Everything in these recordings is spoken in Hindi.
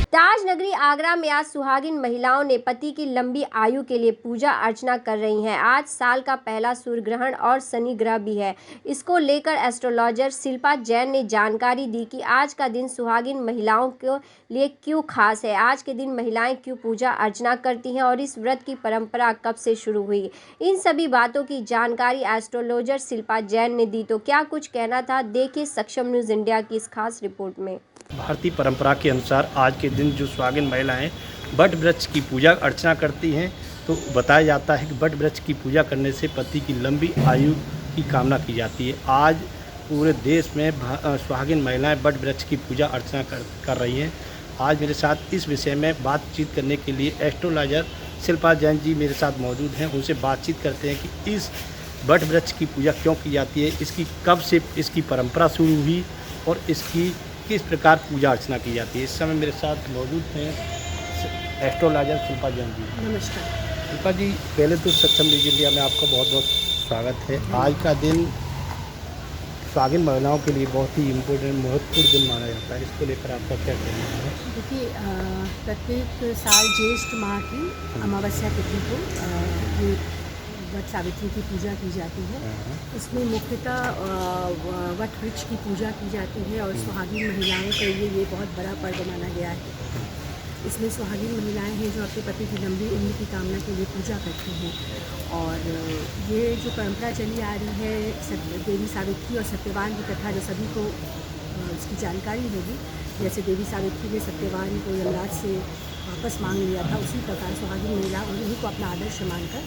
ताज नगरी आगरा में आज सुहागिन महिलाओं ने पति की लंबी आयु के लिए पूजा अर्चना कर रही हैं। आज साल का पहला सूर्य ग्रहण और शनि ग्रह भी है। इसको लेकर एस्ट्रोलॉजर शिल्पा जैन ने जानकारी दी कि आज का दिन सुहागिन महिलाओं के लिए क्यों खास है, आज के दिन महिलाएं क्यों पूजा अर्चना करती हैं और इस व्रत की परंपरा कब से शुरू हुई। इन सभी बातों की जानकारी एस्ट्रोलॉजर शिल्पा जैन ने दी। तो क्या कुछ कहना था, देखिए सक्षम न्यूज़ इंडिया की इस खास रिपोर्ट में। भारतीय परंपरा के अनुसार आज के दिन जो सुहागिन महिलाएं बट वृक्ष की पूजा अर्चना करती हैं, तो बताया जाता है कि बट वृक्ष की पूजा करने से पति की लंबी आयु की कामना की जाती है। आज पूरे देश में सुहागिन महिलाएं बट वृक्ष की पूजा अर्चना कर रही हैं। आज मेरे साथ इस विषय में बातचीत करने के लिए एस्ट्रोलॉजर शिल्पा जैन जी मेरे साथ मौजूद हैं। उनसे बातचीत करते हैं कि इस बट वृक्ष की पूजा क्यों की जाती है, इसकी कब से इसकी परंपरा शुरू हुई और इसकी किस प्रकार पूजा अर्चना की जाती है। इस समय मेरे साथ मौजूद हैं एस्ट्रोलॉजर शिल्पा जैन जी। नमस्कार शिल्पा जी, पहले तो सक्षम न्यूज़ इंडिया में आपका बहुत बहुत स्वागत है। आज का दिन सुहागिन महिलाओं के लिए बहुत ही इम्पोर्टेंट महत्वपूर्ण दिन माना जाता है, इसको लेकर आपका क्या कहना है? देखिए, प्रत्येक साल ज्येष्ठ माह की अमावस्या तिथि को ये वट सावित्री की पूजा की जाती है। इसमें मुख्यतः वट वृक्ष की पूजा की जाती है और सुहागिन महिलाओं के लिए ये बहुत बड़ा पर्व माना गया है। इसमें सुहागिन महिलाएं हैं जो अपने पति की लंबी उम्र की कामना के लिए पूजा करती हैं। और ये जो परंपरा चली आ रही है, देवी सावित्री और सत्यवान की कथा जो सभी को इसकी जानकारी होगी। जैसे देवी सावित्री ने सत्यवान को यमराज से वापस मांग लिया था, उसी प्रकार सुहागिन महिला उन्हीं को अपना आदर्श मानकर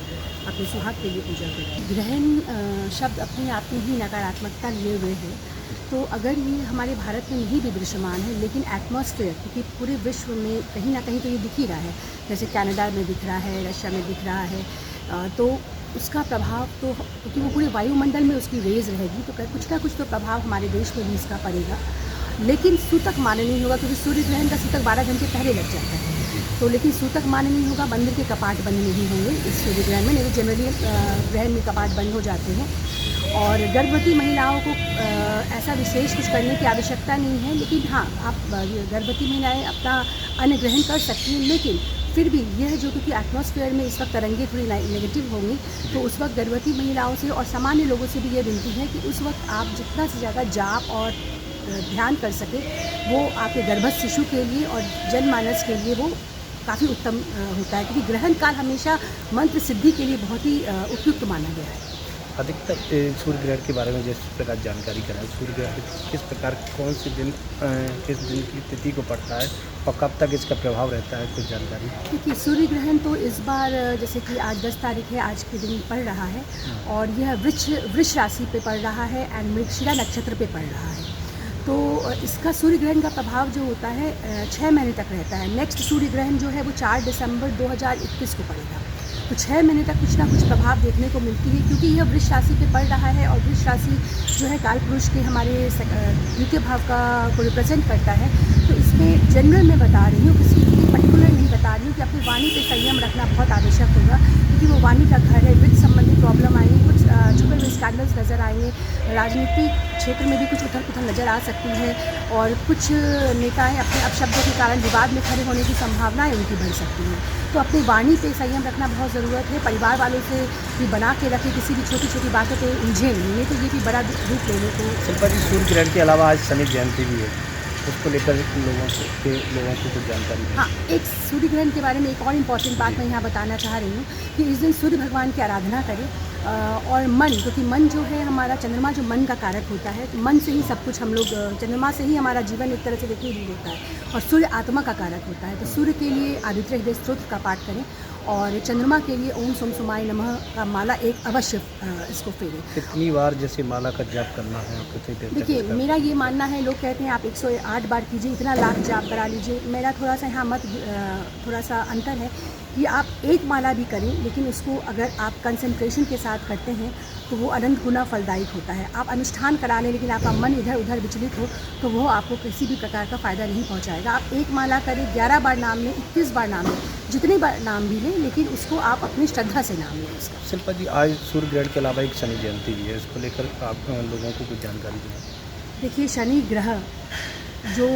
अपने सुहाग के लिए पूजा करती है। ग्रहण शब्द अपने आप में ही नकारात्मकता लिए हुए है, तो अगर ये हमारे भारत में नहीं भी दृश्यमान है, लेकिन एटमॉस्फेयर क्योंकि पूरे विश्व में कहीं ना कहीं तो ये दिख ही रहा है। जैसे कनाडा में दिख रहा है, रशिया में दिख रहा है, तो उसका प्रभाव तो क्योंकि वो पूरे वायुमंडल में उसकी रेज रहेगी, तो कुछ ना कुछ तो प्रभाव हमारे देश में भी इसका पड़ेगा। लेकिन सूतक मान्य नहीं होगा, क्योंकि सूर्य ग्रहण का सूतक 12 घंटे पहले लग जाता है। तो लेकिन सूतक मान्य नहीं होगा, मंदिर के कपाट बंद नहीं होंगे इस सूर्य ग्रहण में, नहीं तो जनरली ग्रहण में कपाट बंद हो जाते हैं। और गर्भवती महिलाओं को ऐसा विशेष कुछ करने की आवश्यकता नहीं है, लेकिन हाँ, आप गर्भवती महिलाएं अपना अन्न ग्रहण कर सकती हैं। लेकिन फिर भी यह जो क्योंकि एटमॉस्फेयर में इस वक्त तरंगें थोड़ी नेगेटिव होंगी, तो उस वक्त गर्भवती महिलाओं से और सामान्य लोगों से भी ये विनती है कि उस वक्त आप जितना से ज़्यादा जाप और ध्यान कर सके, वो आपके गर्भस्थ शिशु के लिए और जनमानस के लिए वो काफ़ी उत्तम होता है, क्योंकि ग्रहण काल हमेशा मंत्र सिद्धि के लिए बहुत ही उपयुक्त माना गया है। अधिकतर सूर्य ग्रहण के बारे में जिस प्रकार जानकारी कराएं, सूर्य ग्रहण किस प्रकार कौन से दिन किस दिन की तिथि को पड़ता है और कब तक इसका प्रभाव रहता है, कुछ जानकारी? देखिए, सूर्य ग्रहण तो इस बार जैसे कि आज 10 तारीख है, आज के दिन पड़ रहा है और यह वृष राशि पे पड़ रहा है एंड मृगशिरा नक्षत्र पे पड़ रहा है। तो इसका सूर्य ग्रहण का प्रभाव जो होता है 6 महीने तक रहता है। नेक्स्ट सूर्य ग्रहण जो है वो 4 दिसंबर 2021 को पड़ेगा। तो 6 महीने तक कुछ ना कुछ प्रभाव देखने को मिलती है, क्योंकि यह वृष राशि पे पड़ रहा है और वृष राशि जो है काल पुरुष के हमारे द्वितीय भाव का को रिप्रेजेंट करता है। तो इसमें जनरल मैं बता रही हूँ, किसी पर्टिकुलर नहीं बता रही हूँ कि अपनी वाणी पे संयम रखना बहुत आवश्यक होगा, क्योंकि वो वाणी का घर है। वित्त संबंधी प्रॉब्लम आएंगी, कुछ छुपे हुए स्कैंडल्स नज़र आएंगे, राजनीतिक क्षेत्र में भी कुछ उथल पुथल नज़र आ सकती है और कुछ नेताएं अपने अपशब्दों के कारण विवाद में खड़े होने की संभावनाएं उनकी बढ़ सकती हैं। तो अपनी वाणी पे संयम रखना बहुत ज़रूरत है। परिवार वालों से भी बना के रखें, किसी भी छोटी छोटी बातों पे उलझे नहीं तो ये भी बड़ा रूप लेने को। शिल्पा जी, सूर्य ग्रहण के अलावा आज शनि जयंती भी है, उसको लेकर लोगों को कुछ जानकारी है? हाँ, एक सूर्य ग्रहण के बारे में एक और इम्पॉर्टेंट बात मैं यहाँ बताना चाह रही हूँ कि इस दिन सूर्य भगवान की आराधना करें और मन, क्योंकि मन जो है हमारा, चंद्रमा जो मन का कारक होता है, तो मन से ही सब कुछ हम लोग, चंद्रमा से ही हमारा जीवन एक तरह से देखिए लीड होता है और सूर्य आत्मा का कारक होता है। तो सूर्य के लिए आदित्य हृदय स्तोत्र का पाठ करें और चंद्रमा के लिए ओम सोम सोमाय नमः का माला एक अवश्य इसको फेरें। कितनी बार जैसे माला का जाप करना है आपको? देखिए, मेरा ये मानना है, लोग कहते हैं आप 108 बार कीजिए, इतना लाख जाप करा लीजिए। मेरा थोड़ा सा यहाँ थोड़ा सा अंतर है कि आप एक माला भी करें, लेकिन उसको अगर आप कंसंट्रेशन के साथ करते हैं तो वो अनंत गुना फलदायक होता है। आप अनुष्ठान करा लें लेकिन आपका मन इधर उधर विचलित हो तो वो आपको किसी भी प्रकार का फ़ायदा नहीं पहुंचाएगा। आप एक माला करें, 11 बार नाम लें, 21 बार नाम लें, जितनी बार नाम भी लें, लेकिन उसको आप अपनी श्रद्धा से नाम लें उसका। शिल्पा जी, आज सूर्य ग्रहण के अलावा एक शनि जयंती भी है, इसको लेकर आप लोगों को कुछ जानकारी दें। देखिए, शनि ग्रह जो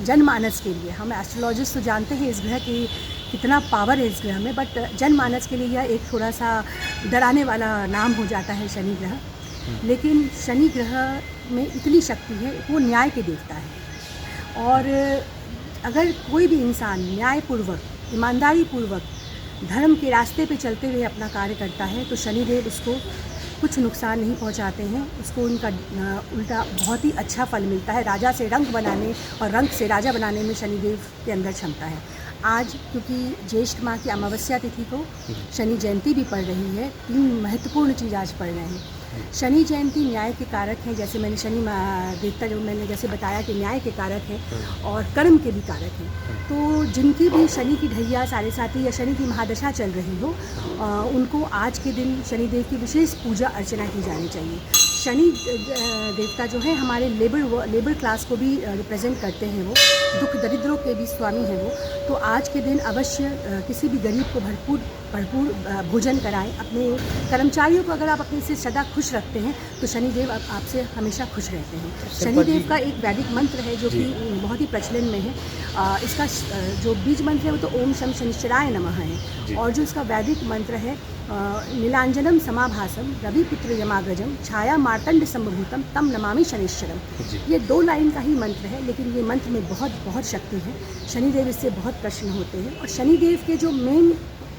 जनमानस के लिए, हम एस्ट्रोलॉजिस्ट तो जानते हैं इस ग्रह की कितना पावर है इस ग्रह में, बट जनमानस के लिए यह एक थोड़ा सा डराने वाला नाम हो जाता है शनि ग्रह। लेकिन शनि ग्रह में इतनी शक्ति है, वो न्याय के देवता है, और अगर कोई भी इंसान न्यायपूर्वक, ईमानदारी पूर्वक धर्म के रास्ते पे चलते हुए अपना कार्य करता है तो शनिदेव उसको कुछ नुकसान नहीं पहुंचाते हैं, उसको उनका उल्टा बहुत ही अच्छा फल मिलता है। राजा से रंक बनाने और रंक से राजा बनाने में शनिदेव के अंदर क्षमता है। आज क्योंकि ज्येष्ठ माह की अमावस्या तिथि को शनि जयंती भी पड़ रही है, 3 महत्वपूर्ण चीज़ आज पढ़ रहे हैं। शनि जयंती न्याय के कारक है, जैसे मैंने शनि देवता जो मैंने जैसे बताया कि न्याय के कारक है और कर्म के भी कारक हैं। तो जिनकी भी शनि की ढैया साढ़े साथी या शनि की महादशा चल रही हो, उनको आज के दिन शनिदेव की विशेष पूजा अर्चना की जानी चाहिए। शनि देवता जो है हमारे लेबर क्लास को भी रिप्रेजेंट करते हैं, वो दुख दरिद्रों के भी स्वामी हैं वो। तो आज के दिन अवश्य किसी भी गरीब को भरपूर भोजन कराएं। अपने कर्मचारियों को अगर आप अपने से सदा खुश रखते हैं तो शनिदेव आपसे हमेशा खुश रहते हैं। शनिदेव का एक वैदिक मंत्र है जो कि बहुत ही प्रचलन में है। इसका जो बीज मंत्र है वो तो ओम शम शनिश्चराय नमः है, और जो इसका वैदिक मंत्र है नीलांजनम समाभासम रविपुत्र यमाग्रजम छाया मार्तंड संभूतम तम नमामि शनिश्चरम। ये 2 लाइन का ही मंत्र है, लेकिन ये मंत्र में बहुत बहुत शक्ति है। शनिदेव इससे बहुत प्रसन्न होते हैं। और शनिदेव के जो मेन,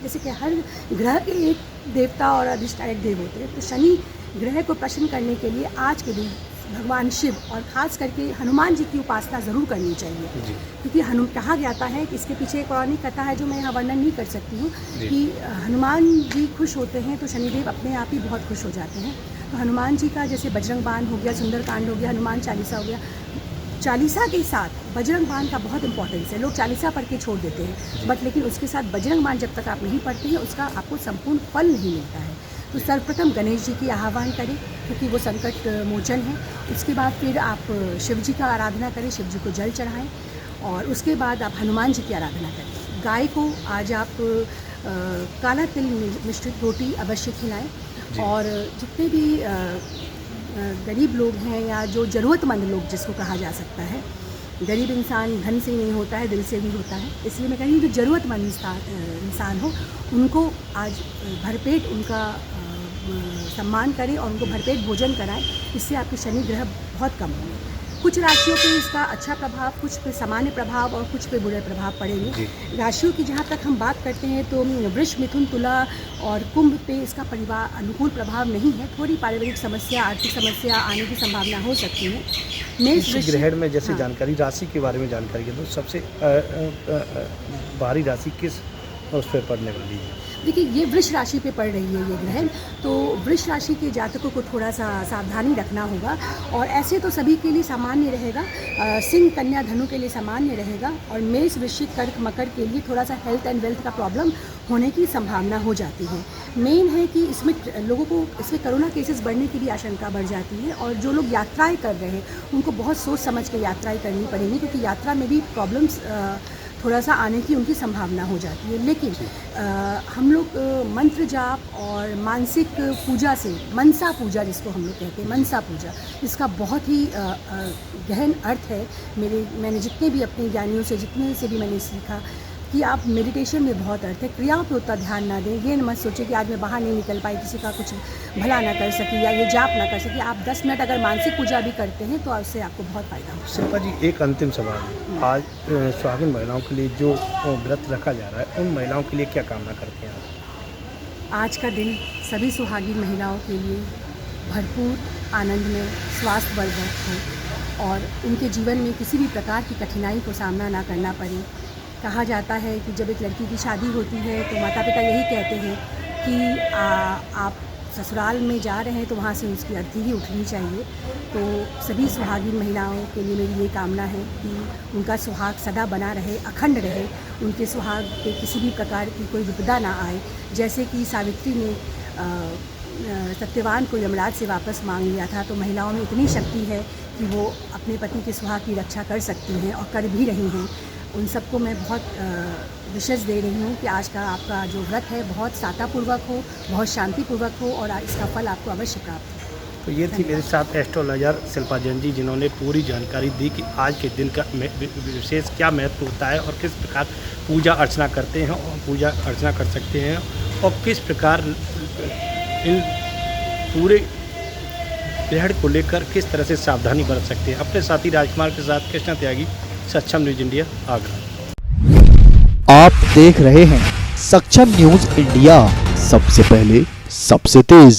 जैसे कि हर ग्रह के एक देवता और अधिष्ठायक देव होते हैं, तो शनि ग्रह को प्रसन्न करने के लिए आज के दिन भगवान शिव और ख़ास करके हनुमान जी की उपासना ज़रूर करनी चाहिए। क्योंकि कहा जाता है कि इसके पीछे एक पौराणिक कथा है जो मैं यहाँ वर्णन नहीं कर सकती हूँ, कि हनुमान जी खुश होते हैं तो शनिदेव अपने आप ही बहुत खुश हो जाते हैं। तो हनुमान जी का जैसे बजरंग बाण हो गया, सुंदरकांड हो गया, हनुमान चालीसा हो गया, चालीसा के साथ बजरंग बाण का बहुत इंपॉर्टेंस है। लोग चालीसा पढ़ के छोड़ देते हैं, बट लेकिन उसके साथ बजरंग बाण जब तक आप नहीं पढ़ते हैं उसका आपको संपूर्ण फल नहीं मिलता है। तो सर्वप्रथम गणेश जी की आह्वान करें क्योंकि वो संकट मोचन है। उसके बाद फिर आप शिव जी का आराधना करें, शिव जी को जल चढ़ाएं, और उसके बाद आप हनुमान जी की आराधना करें। गाय को आज आप काला तिल मिश्रित रोटी अवश्य खिलाएं, और जितने भी गरीब लोग हैं या जो ज़रूरतमंद लोग जिसको कहा जा सकता है, गरीब इंसान धन से नहीं होता है, दिल से भी होता है, इसलिए मैं कह रही हूँ जो ज़रूरतमंद इंसान हो उनको आज भरपेट उनका सम्मान करें और उनको भरपेट भोजन कराएं। इससे आपके शनि ग्रह बहुत कम होंगे। कुछ राशियों पे इसका अच्छा प्रभाव, कुछ पे सामान्य प्रभाव और कुछ पे बुरे प्रभाव पड़ेंगे। राशियों की जहाँ तक हम बात करते हैं तो वृष, मिथुन, तुला और कुंभ पे इसका परिवार अनुकूल प्रभाव नहीं है। थोड़ी पारिवारिक समस्या, आर्थिक समस्या आने की संभावना हो सकती है। मेष ग्रहण में जैसे जानकारी राशि के बारे में जानकारी है, तो सबसे भारी राशि किस उस पर पड़ने वाली है? देखिए, ये वृष राशि पे पड़ रही है ये ग्रहण, तो वृष राशि के जातकों को थोड़ा सा सावधानी रखना होगा। और ऐसे तो सभी के लिए सामान्य रहेगा, सिंह, कन्या, धनु के लिए सामान्य रहेगा, और मेष, वृश्चिक, कर्क, मकर के लिए थोड़ा सा हेल्थ एंड वेल्थ का प्रॉब्लम होने की संभावना हो जाती है। मेन है कि इसमें लोगों को इसमें कोरोना केसेस बढ़ने की भी आशंका बढ़ जाती है, और जो लोग यात्राएं कर रहे हैं उनको बहुत सोच समझ के यात्राएं करनी पड़ेंगी, क्योंकि यात्रा में भी प्रॉब्लम्स थोड़ा सा आने की उनकी संभावना हो जाती है। लेकिन हम लोग मंत्र जाप और मानसिक पूजा से, मनसा पूजा जिसको हम लोग कहते हैं, मनसा पूजा, इसका बहुत ही गहन अर्थ है। मैंने जितने भी अपने ज्ञानियों से, जितने से भी मैंने सीखा कि आप मेडिटेशन में बहुत अर्थ है, क्रियाओं पे उतना ध्यान ना दें। ये मत सोचें कि आज मैं बाहर नहीं निकल पाई, किसी का कुछ भला ना कर सकी या ये जाप ना कर सकी। आप 10 मिनट अगर मानसिक पूजा भी करते हैं तो उससे आपको बहुत फ़ायदा होगा। शिल्पा जी, एक अंतिम सवाल है। आज सुहागिन महिलाओं के लिए जो व्रत रखा जा रहा है, उन महिलाओं के लिए क्या कामना करते हैं आप? आज का दिन सभी सुहागिन महिलाओं के लिए भरपूर आनंद में, स्वास्थ्यवर्धक हो और उनके जीवन में किसी भी प्रकार की कठिनाई को सामना ना करना पड़े। कहा जाता है कि जब एक लड़की की शादी होती है तो माता पिता यही कहते हैं कि आप ससुराल में जा रहे हैं तो वहाँ से उसकी अर्थी ही उठनी चाहिए। तो सभी सुहागिन महिलाओं के लिए मेरी ये कामना है कि उनका सुहाग सदा बना रहे, अखंड रहे, उनके सुहाग पे किसी भी प्रकार की कोई विपदा ना आए। जैसे कि सावित्री ने सत्यवान को यमराज से वापस मांग लिया था, तो महिलाओं में इतनी शक्ति है कि वो अपने पति के सुहाग की रक्षा कर सकती हैं और कर भी रही हैं। उन सबको मैं बहुत विशेष दे रही हूँ कि आज का आपका जो व्रत है बहुत सातापूर्वक हो, बहुत शांतिपूर्वक हो और इसका फल आपको अवश्य प्राप्त हो। तो ये थी मेरे साथ एस्ट्रोलॉजर शिल्पा जैन जी, जिन्होंने पूरी जानकारी दी कि आज के दिन का विशेष क्या महत्व होता है और किस प्रकार पूजा अर्चना करते हैं और पूजा अर्चना कर सकते हैं और किस प्रकार इन पूरे ग्रहण को लेकर किस तरह से सावधानी बरत सकते हैं। अपने साथी राजकुमार के साथ कृष्णा त्यागी, सक्षम न्यूज़ इंडिया, आगरा। आप देख रहे हैं सक्षम न्यूज़ इंडिया, सबसे पहले सबसे तेज।